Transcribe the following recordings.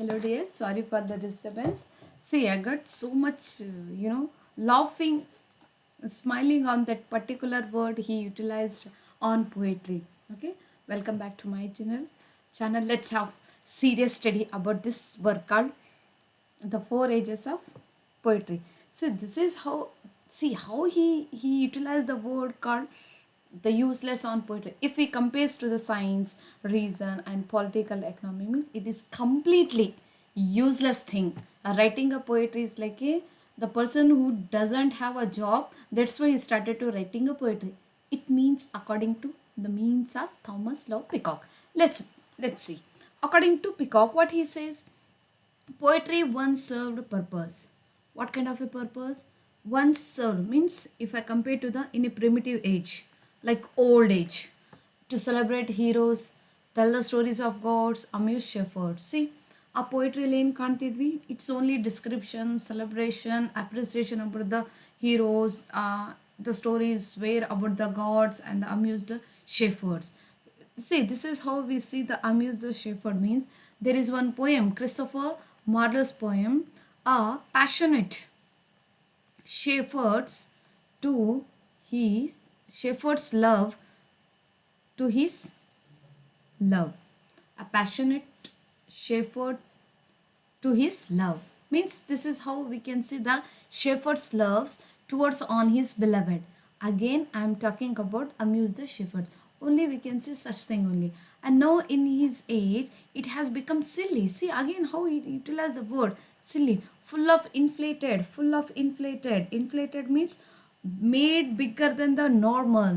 Hello dear, sorry for the disturbance. See, I got so much, laughing, smiling on that particular word he utilized on poetry. Okay, welcome back to my channel. Let's have serious study about this work called The Four Ages of Poetry. See, this is how, see how he utilized the word called the useless on poetry. If we compares to the science, reason and political economy, means it is completely useless thing. Writing a poetry is like a the person who doesn't have a job, that's why he started to writing a poetry. It means according to the means of Thomas Love Peacock. Let's see. According to Peacock, what he says, poetry once served purpose. What kind of a purpose? Once served means if I compare to the in a primitive age, like old age, to celebrate heroes, tell the stories of gods, amuse shepherds. See, ಆ ಪೊಯಿಟ್ರಿಯಲ್ಲಿ ಏನು ಕಾಣ್ತಿದ್ವಿ, it's only description, celebration, appreciation about the heroes, the stories were about the gods and the amuse the shepherds. See, this is how we see the amuse the shepherd means there is one poem, Christopher Marlowe's poem, a passionate shepherds to his shepherd's love to his love. A passionate shepherd to his love means this is how we can see the shepherd's loves towards on his beloved. Again I am talking about amuse the shepherds, only we can see such thing only. And now in his age it has become silly. See again how he utilized the word silly, inflated means made bigger than the normal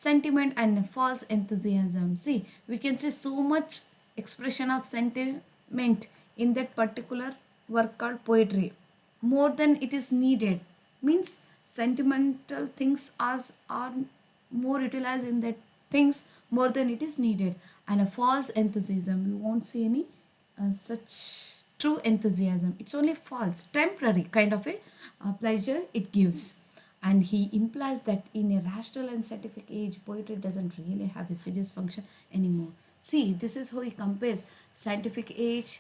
sentiment and false enthusiasm. See, we can see so much expression of sentiment in that particular work called poetry, more than it is needed. Means sentimental things are more utilized in that things more than it is needed. And a false enthusiasm, you won't see any such true enthusiasm. It's only false, temporary kind of a pleasure it gives. And he implies that in a rational and scientific age, poetry doesn't really have a serious function anymore. See, this is how he compares scientific age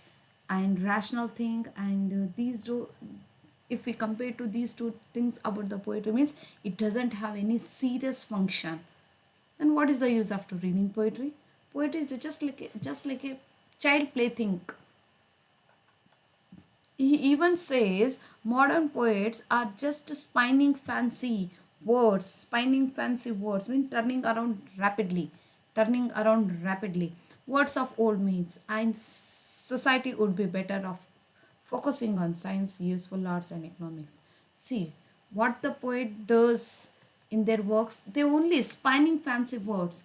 and rational thing, and these two, if we compare to these two things about the poetry, means it doesn't have any serious function. And what is the use after reading poetry? Poetry is just like a child plaything. He even says modern poets are just spinning fancy words mean turning around rapidly. Words of old maids, and society would be better off focusing on science, useful arts, and economics. See what the poet does in their works, they only spinning fancy words.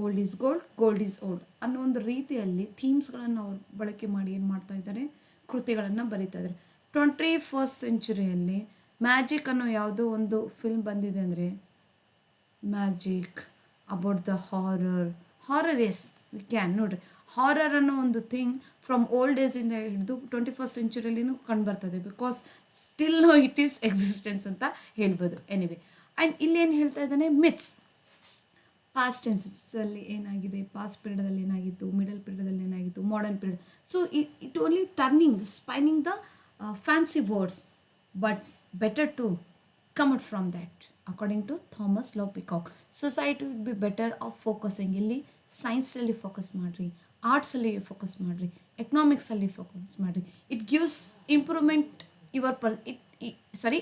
Old is gold is old ಅನ್ನೋ ಒಂದು ರೀತಿಯಲ್ಲಿ ಥೀಮ್ಸ್ಗಳನ್ನು ಅವ್ರು ಬಳಕೆ ಮಾಡಿ ಏನು ಮಾಡ್ತಾ ಇದ್ದಾರೆ, ಕೃತಿಗಳನ್ನು ಬರೀತಾ ಇದ್ದಾರೆ. 21st ಸೆಂಚುರಿಯಲ್ಲಿ ಮ್ಯಾಜಿಕ್ ಅನ್ನೋ ಯಾವುದೋ ಒಂದು ಫಿಲ್ಮ್ ಬಂದಿದೆ ಅಂದರೆ, magic about the horror as we can ನೋಡ್ರಿ, ಹಾರರ್ ಅನ್ನೋ ಒಂದು ಥಿಂಗ್ ಫ್ರಮ್ ಓಲ್ಡ್ ಡೇಸಿಂದ ಹಿಡಿದು 21st ಸೆಂಚುರಿಯಲ್ಲಿನೂ ಕಂಡುಬರ್ತದೆ. Because still no it is existence ಅಂತ ಹೇಳ್ಬೋದು. ಎನಿವೆ, ಆ್ಯಂಡ್ ಇಲ್ಲೇನು ಹೇಳ್ತಾ ಇದ್ದಾನೆ, ಮಿತ್ಸ್ ಪಾಸ್ಟ್ ಟೆನ್ಸಲ್ಲಿ ಏನಾಗಿದೆ, ಪಾಸ್ಟ್ ಪೀರಿಯಡಲ್ಲಿ ಏನಾಗಿತ್ತು, ಮಿಡಲ್ ಪೀರಿಯಡಲ್ಲಿ ಏನಾಗಿತ್ತು, modern period. So it only spinning the fancy words, but better to come out from that according to Thomas Love Peacock. Society would be better off focusing, ಇಲ್ಲಿ ಸೈನ್ಸಲ್ಲಿ focus ಮಾಡಿರಿ, ಆರ್ಟ್ಸಲ್ಲಿ focus ಮಾಡಿರಿ, ಎಕನಾಮಿಕ್ಸಲ್ಲಿ focus ಮಾಡಿರಿ. It gives improvement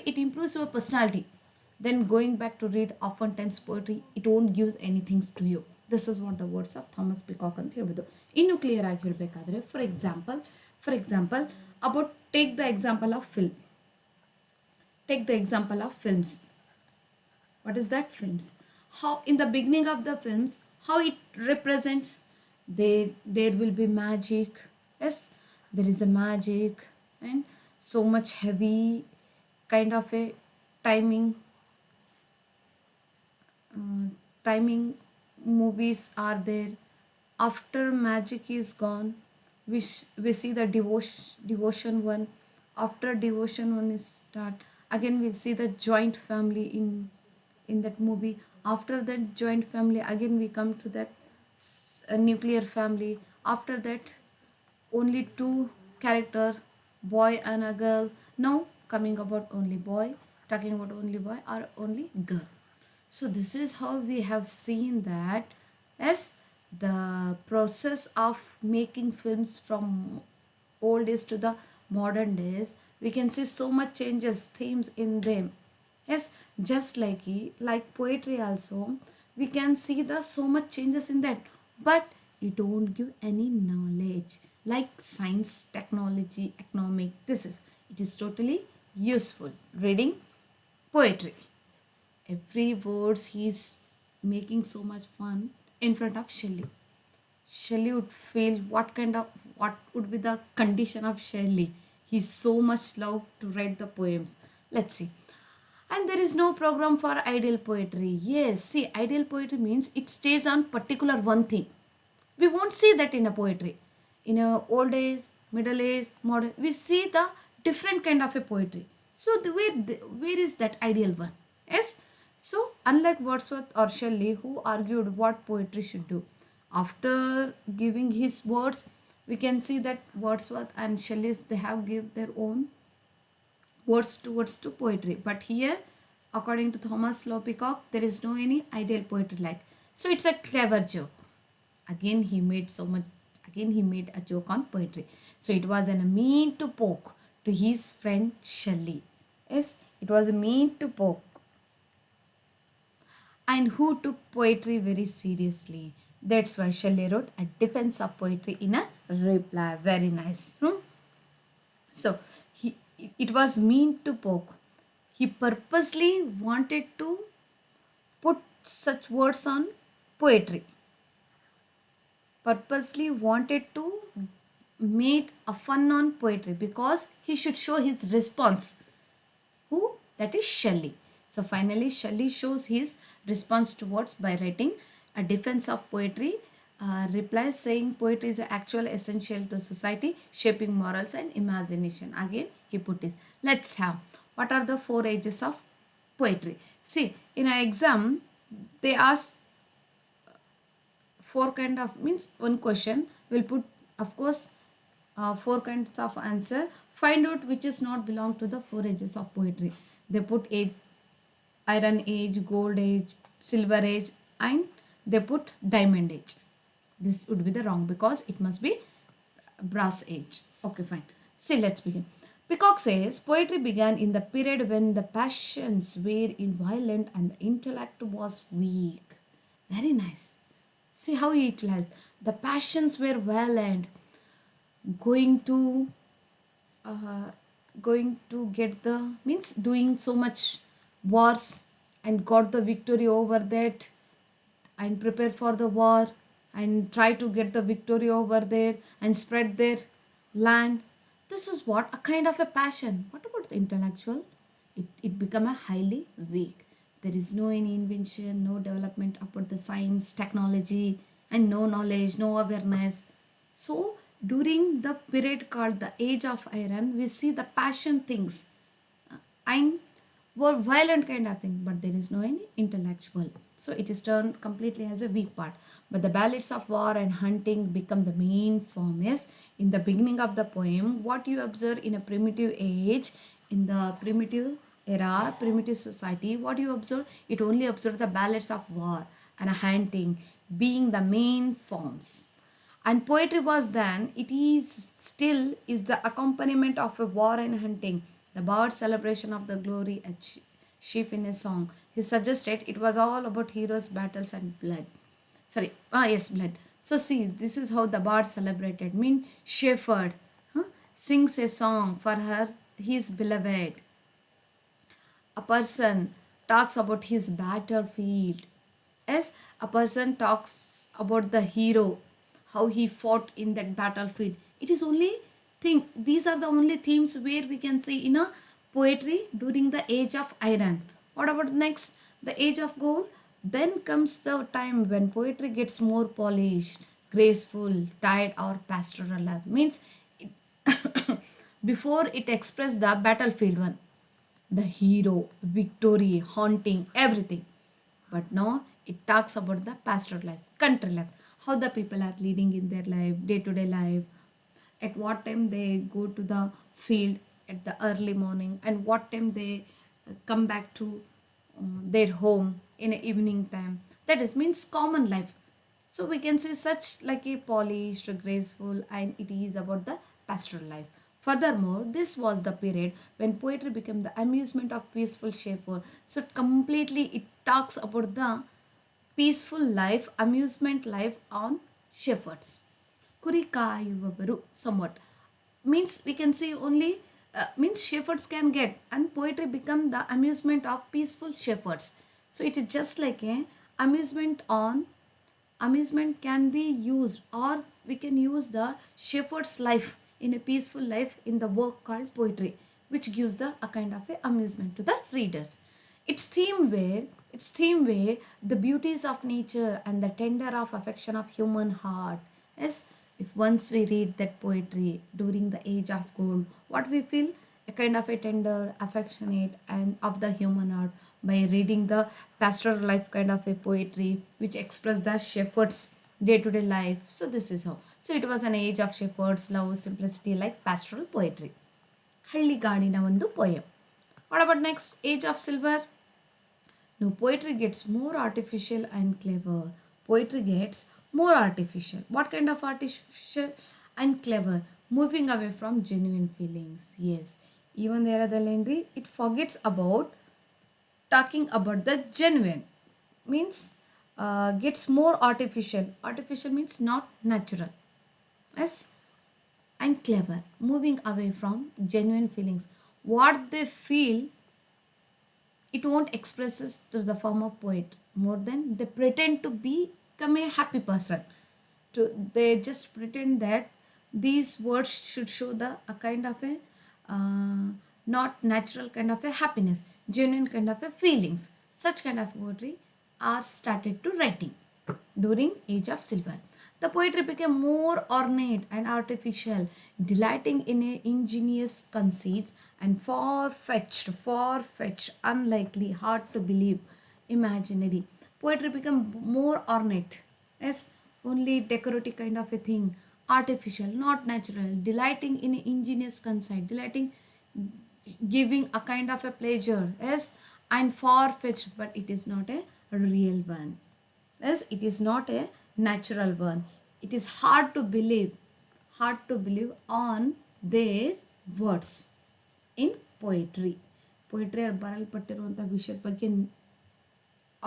it improves your personality. Then going back to read oftentimes poetry, it won't give anything to you. This is what the words of Thomas Peacock ಅಂತ ಹೇಳ್ಬೋದು. ಇನ್ನು clear ಆಗಿ ಹೇಳಬೇಕಾದ್ರೆ, for example about take the example of films. What is that? Films. How in the beginning of the films, how it represents, there will be magic. Yes, there is a magic and so much heavy kind of a timing movies are there. After magic is gone, we see the devotion one. After devotion one is start, again we'll see the joint family in that movie. After that joint family, again we come to that nuclear family. After that only two character, boy and a girl. Now coming about only boy, talking about only boy or only girl. So this is how we have seen that as the process of making films from old days to the modern days, we can see so much changes, themes in them. Yes, just like poetry also, we can see the so much changes in that, but it don't give any knowledge like science, technology, economic. This is it is totally useful reading poetry. Every words he's making so much fun in front of Shelley. Shelley would feel what would be the condition of Shelley. He's so much love to write the poems. Let's see. And there is no program for ideal poetry. Yes, see, ideal poetry means it stays on particular one thing. We won't see that in a poetry. In a old age, middle age, modern, we see the different kind of a poetry. So where is that ideal one? Yes. So unlike Wordsworth or Shelley, who argued what poetry should do, after giving his words, we can see that Wordsworth and Shelley they have give their own words towards to poetry. But here, according to Thomas Love Peacock, there is no any ideal poetry like. So it's a clever joke. Again, he made so much. Again, he made a joke on poetry. So it was a mean to poke to his friend Shelley. Yes, it was a mean to poke, and who took poetry very seriously. That's why Shelley wrote a defense of poetry in a reply. Very nice. So it was mean to poke. He purposely wanted to put such words on poetry. Purposely wanted to make a fun on poetry because he should show his response. Who? That is Shelley. So finally, Shelley shows his response to words by writing a defense of poetry. Replies saying poetry is actual essential to society, shaping morals and imagination. Again, he put this. Let's have what are the four ages of poetry? See, in an exam, they ask four kind of means one question will put of course four kinds of answer. Find out which is not belong to the four ages of poetry. They put age, iron age, gold age, silver age, and they put diamond age. This would be the wrong because it must be brass age. Okay, fine. See, let's begin. Peacock says poetry began in the period when the passions were violent and the intellect was weak. Very nice. See how he utilized. The passions were violent, going to uh, going to get the means doing so much wars and got the victory over that and prepare for the war and try to get the victory over there and spread their land. This is what a kind of a passion. What about the intellectual? It become a highly weak. There is no any invention, no development about the science, technology, and no knowledge, no awareness. So during the period called the age of iron, we see the passion things and were violent kind of thing, but there is no any intellectual. So it is turned completely as a weak part. But the ballads of war and hunting become the main form. Yes, in the beginning of the poem, what you observe in a primitive age, in the primitive era, primitive society, what you observe, it only observe the ballads of war and hunting being the main forms. And poetry was then, it is still is the accompaniment of a war and hunting, the bard celebration of the glory chief in a song. He suggested it was all about heroes, battles, and blood. Sorry, yes, blood. So see, this is how the bard celebrated. Mean shepherd sings a song for her, his beloved. A person talks about his battlefield. As a person talks about the hero, how he fought in that battlefield. It is only thing. These are the only themes where we can see in a poetry during the age of iron. What about next? The age of gold. Then comes the time when poetry gets more polished, graceful, tired, or pastoral love. Means it before it expressed the battlefield one, the hero, victory, haunting, everything. But now it talks about the pastoral life, country life, how the people are leading in their life, day to day life, at what time they go to the field at the early morning, and what time they come back to their home in the evening time. That is means common life. So we can say such like a polished, graceful, and it is about the pastoral life. Furthermore, this was the period when poetry became the amusement of peaceful shepherd. So completely it talks about the peaceful life, amusement life on shepherds. ಕುರಿ ಕಾಯುವವರು somewhat means we can see only means shepherds can get, and poetry become the amusement of peaceful shepherds. So it is just like a amusement on amusement can be used, or we can use the shepherd's life in a peaceful life in the work called poetry, which gives the a kind of a amusement to the readers. Its theme where the beauties of nature and the tender of affection of human heart. Yes, if once we read that poetry during the age of gold, what we feel? A kind of a tender, affectionate, and of the human heart by reading the pastoral life kind of a poetry which express the shepherd's day-to-day life. So this is how. So it was an age of shepherds, love, simplicity, like pastoral poetry. ಹಳ್ಳಿಗಾಡಿನ ಒಂದು poem. What about next? Age of silver. Now poetry gets more artificial and clever. Poetry gets more artificial. What kind of artificial and clever? Moving away from genuine feelings. Yes. Even there are the Landry, it forgets about talking about the genuine. Means gets more artificial. Artificial means not natural. Yes. And clever. Moving away from genuine feelings. What they feel, it won't express us through the form of poet. More than they pretend to become a happy person. They just pretend that these words should show the a kind of a not natural kind of a happiness, genuine kind of a feelings. Such kind of poetry are started to writing during age of silver. The poetry became more ornate and artificial, delighting in a ingenious conceits and far-fetched, unlikely, hard to believe, imaginary. Poetry became more ornate. Yes, only decorative kind of a thing, artificial, not natural, delighting in an ingenious conceit, delighting, giving a kind of a pleasure. Yes, and far-fetched, but it is not a real one. Yes, it is not a natural one. It is hard to believe on their words in poetry. Poetry ಬರಲ್ಪಟ್ಟಿರುವಂಥ ವಿಷಯದ ಬಗ್ಗೆ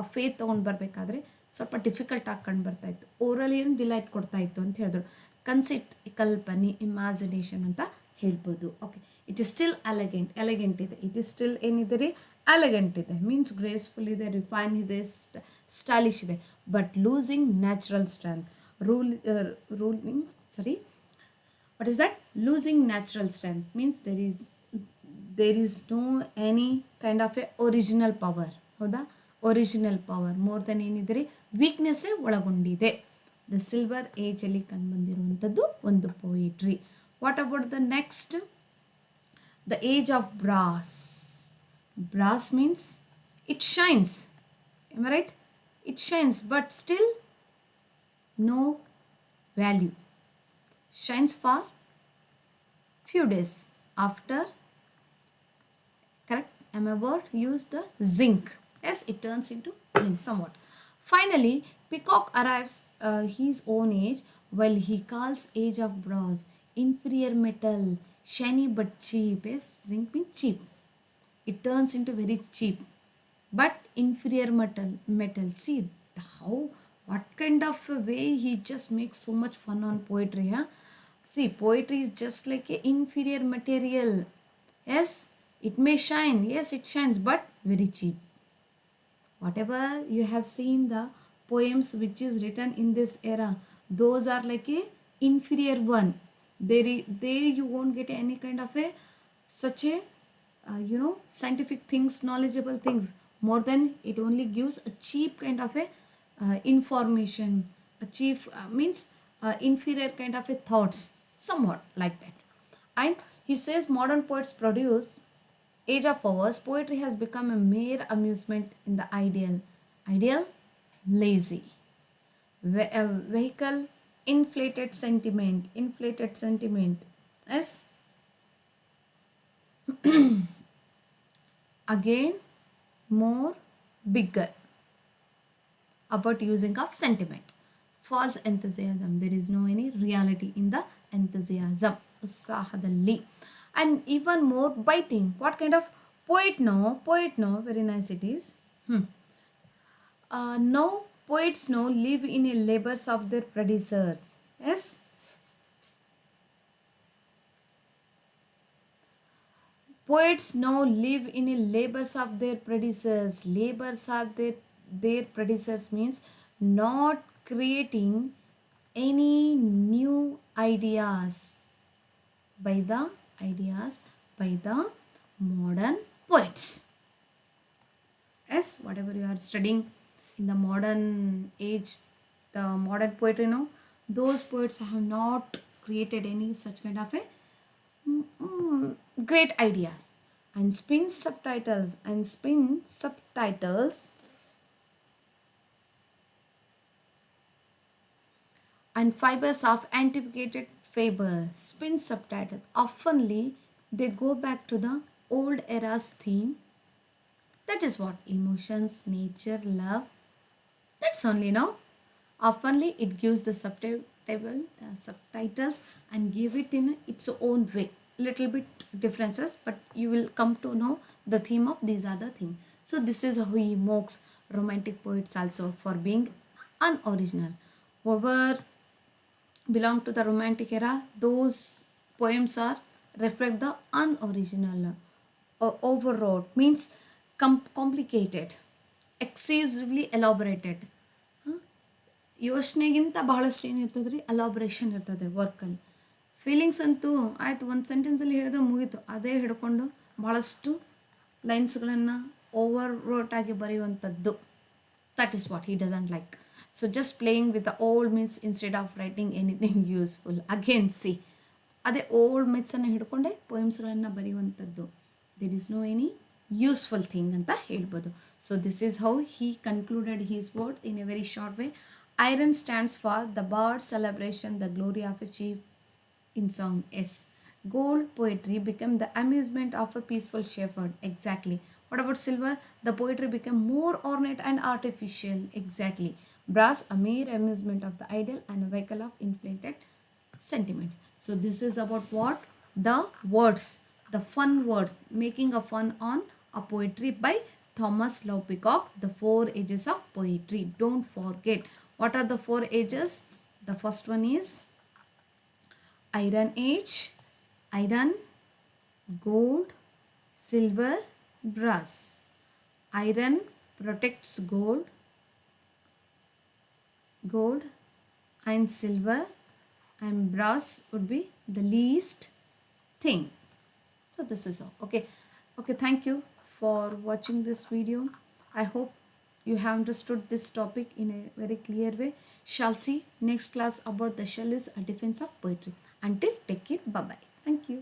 ಆ faith ತೊಗೊಂಡು ಬರಬೇಕಾದ್ರೆ ಸ್ವಲ್ಪ difficult ಆಗಿ ಕಂಡು ಬರ್ತಾ ಇತ್ತು. ಓರಲಿ ಏನು ಡಿಲೈಟ್ ಕೊಡ್ತಾ ಇತ್ತು ಅಂತ ಹೇಳಿದ್ರು. ಕನ್ಸೆಪ್ಟ್, ಕಲ್ಪನೆ, ಇಮ್ಯಾಜಿನೇಷನ್ ಅಂತ ಹೇಳ್ಬೋದು. ಓಕೆ, ಇಟ್ ಇಸ್ ಸ್ಟಿಲ್ ಎಲೆಗೆಂಟ್ ಇದೆ. ಇಟ್ ಇಸ್ ಸ್ಟಿಲ್ ಏನಿದೆ ರೀ, ಎಲೆಗೆಂಟ್ ಇದೆ, ಮೀನ್ಸ್ ಗ್ರೇಸ್ಫುಲ್ ಇದೆ, ರಿಫೈನ್ ಇದೆ, ಸ್ಟೈಲಿಶ್ ಇದೆ, but losing natural strength. What is that? Losing natural strength means there is no any kind of a original power. ಹೌದಾ? Original power more than ಏನಿದೆ ರೀ, ವೀಕ್ನೆಸ್ಸೇ ಒಳಗೊಂಡಿದೆ. ದ ಸಿಲ್ವರ್ ಏಜಲ್ಲಿ ಕಂಡುಬಂದಿರುವಂಥದ್ದು ಒಂದು poetry. What about the next? The age of brass. Brass means it shines. Am I right? It shines, but still no value. Shines for few days. After, correct? Am I about use the zinc? Yes, it turns into zinc somewhat. Finally, Peacock arrives his own age, while he calls age of brass inferior metal, shiny but cheap. Yes, zinc means cheap. It turns into very cheap but inferior metal. See how, what kind of a way he just makes so much fun on poetry. See, poetry is just like a inferior material. Yes, it may shine, yes it shines, but very cheap. Whatever you have seen the poems which is written in this era, those are like a inferior one. There you won't get any kind of a such a scientific things, knowledgeable things. More than it only gives a cheap kind of a information, a cheap means inferior kind of a thoughts, somewhat like that. And he says modern poets produce age of hours. Poetry has become a mere amusement in the ideal lazy vehicle inflated sentiment. Yes, again, more, bigger, about using of sentiment. False enthusiasm, there is no any reality in the enthusiasm, ಉತ್ಸಾಹದಲ್ಲಿ. And even more biting, what kind of poet no, very nice it is. No, poets no live in a labors of their predecessors. Yes, poets now live in a labors of their predecessors. Labors are their predecessors means not creating any new by the ideas by the modern poets. Yes, whatever you are studying in the modern age, the modern poetry, those poets have not created any such kind of a great ideas. And spin subtitles and fibers of antiquated fable. Spin subtitles oftenly they go back to the old era's theme. That is what emotions, nature, love. That's only now. Oftenly it gives the subtitles and give it in its own way. Little bit differences, but you will come to know the theme of these other things. So this is how he mocks romantic poets also for being unoriginal. Whoever belong to the romantic era, those poems are reflect the unoriginal, overwrought means complicated, excessively elaborated. ಯೋಚನೆಗಿಂತ ಬಹಳಷ್ಟು ಏನಿರ್ತದೆ ರೀ, ಅಲಾಬ್ರೇಷನ್ ಇರ್ತದೆ ವರ್ಕಲ್ಲಿ. Feelings ಅಂತೂ ಆಯಿತು, ಒಂದು ಸೆಂಟೆನ್ಸಲ್ಲಿ ಹೇಳಿದ್ರೆ ಮುಗೀತು, ಅದೇ ಹಿಡ್ಕೊಂಡು ಭಾಳಷ್ಟು ಲೈನ್ಸ್ಗಳನ್ನು ಓವರ್ ಬರೆಯುವಂಥದ್ದು. That is what he doesn't like. So just playing with the old myths instead of writing anything useful. Again see, ಅದೇ ಓಲ್ಡ್ ಮಿತ್ಸನ್ನು ಹಿಡ್ಕೊಂಡೆ ಪೊಯಮ್ಸ್ಗಳನ್ನು ಬರೆಯುವಂಥದ್ದು. There is no any useful thing ಅಂತ ಹೇಳ್ಬೋದು. So this is how he concluded his word in a very short way. Iron stands for the bard celebration, the glory of a chief in song. S. Gold poetry became the amusement of a peaceful shepherd. Exactly. What about silver? The poetry became more ornate and artificial. Exactly. Brass, a mere amusement of the idle and a vehicle of inflated sentiment. So this is about what? The words, the fun words, making a fun on a poetry by Thomas Love Peacock, The Four Ages of Poetry. Don't forget. What are the four ages? The first one is Iron Age, iron, gold, silver, brass. Iron protects gold and silver, and brass would be the least thing. So this is all. Okay, thank you for watching this video. I hope you have understood this topic in a very clear way. Shall see next class about the Shelley's defense of poetry. Until, take care. Bye bye. Thank you.